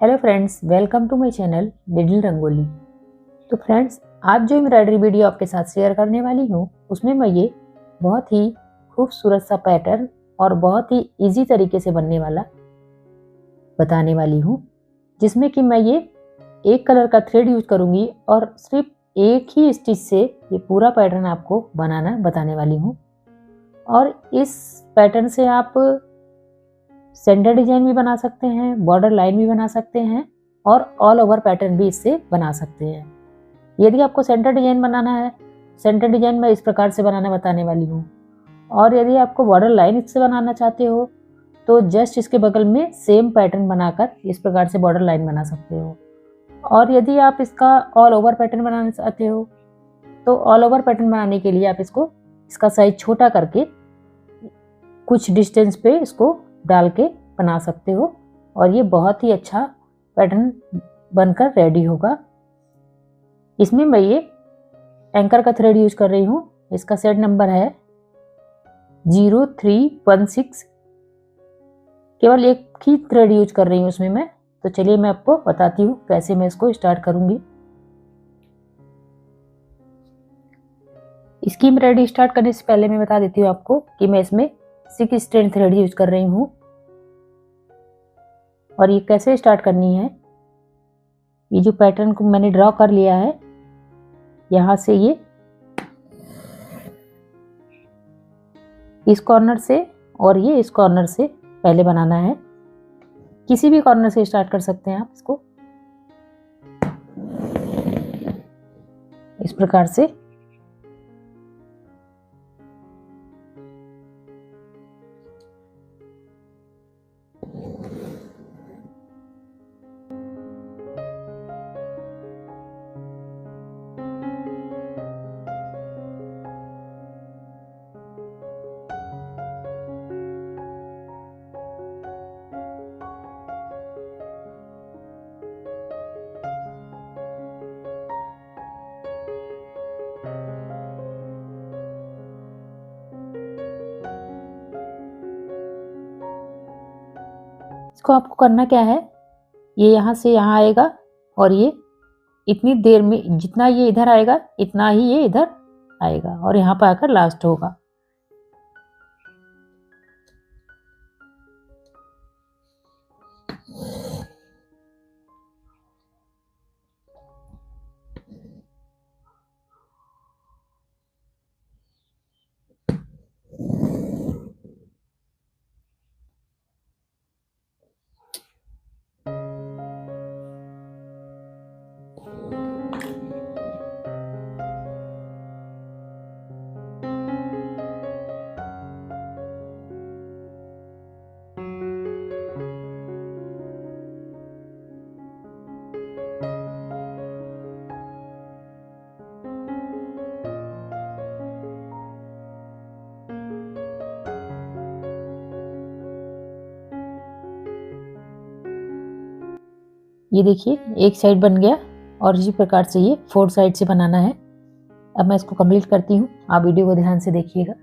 Hello friends, welcome to my channel digital Rangoli. तो friends, आज जो एम्ब्रॉयडरी वीडियो आपके साथ शेयर करने वाली हूँ उसमें मैं ये बहुत ही खूबसूरत सा पैटर्न और बहुत ही इजी तरीके से बनने वाला बताने वाली हूँ, जिसमें कि मैं ये एक कलर का थ्रेड यूज करूँगी और सिर्फ एक ही स्टिच से ये पूरा पैटर्न आपको बनाना बताने वाली हूँ। और इस पैटर्न से आप सेंटर डिजाइन भी बना सकते हैं, बॉर्डर लाइन भी बना सकते हैं और ऑल ओवर पैटर्न भी इससे बना सकते हैं। यदि आपको सेंटर डिजाइन बनाना है, सेंटर डिजाइन मैं इस प्रकार से बनाना बताने वाली हूँ। और यदि आपको बॉर्डर लाइन इससे बनाना चाहते हो तो जस्ट इसके बगल में सेम पैटर्न बनाकर इस प्रकार से बॉर्डर लाइन बना सकते हो। और यदि आप इसका ऑल ओवर पैटर्न बनाना चाहते हो तो ऑल ओवर पैटर्न बनाने के लिए आप इसका साइज छोटा करके कुछ डिस्टेंस पे इसको डाल के बना सकते हो और ये बहुत ही अच्छा पैटर्न बनकर रेडी होगा। इसमें मैं ये एंकर का थ्रेड यूज कर रही हूँ। इसका सेट नंबर है 0316। केवल एक ही थ्रेड यूज कर रही हूँ उसमें मैं। तो चलिए मैं आपको बताती हूँ कैसे मैं इसको स्टार्ट करूंगी। इसकी एम्ब्रॉयडरी स्टार्ट करने से पहले मैं बता देती हूँ आपको कि मैं इसमें 6 स्ट्रैंड थ्रेड यूज कर रही हूँ और ये कैसे स्टार्ट करनी है। ये जो पैटर्न को मैंने ड्रॉ कर लिया है, यहाँ से ये इस कॉर्नर से और ये इस कॉर्नर से पहले बनाना है। किसी भी कॉर्नर से स्टार्ट कर सकते हैं आप इसको इस प्रकार से। इसको आपको करना क्या है, ये यहाँ से यहाँ आएगा और ये इतनी देर में जितना ये इधर आएगा इतना ही ये इधर आएगा और यहाँ पर आकर लास्ट होगा। ये देखिए एक साइड बन गया और इसी प्रकार से ये 4 साइड से बनाना है। अब मैं इसको कंप्लीट करती हूँ, आप वीडियो को ध्यान से देखिएगा।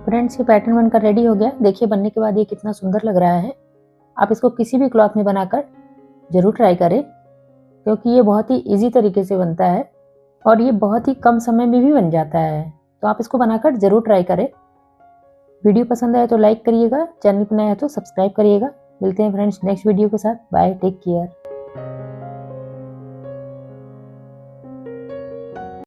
फ्रेंड्स ये पैटर्न बनकर रेडी हो गया। देखिए बनने के बाद ये कितना सुंदर लग रहा है। आप इसको किसी भी क्लॉथ में बनाकर ज़रूर ट्राई करें, क्योंकि ये बहुत ही इजी तरीके से बनता है और ये बहुत ही कम समय में भी बन जाता है। तो आप इसको बनाकर ज़रूर ट्राई करें। वीडियो पसंद आए तो लाइक करिएगा, चैनल पर नया है तो सब्सक्राइब करिएगा। मिलते हैं फ्रेंड्स नेक्स्ट वीडियो के साथ। Bye, take care.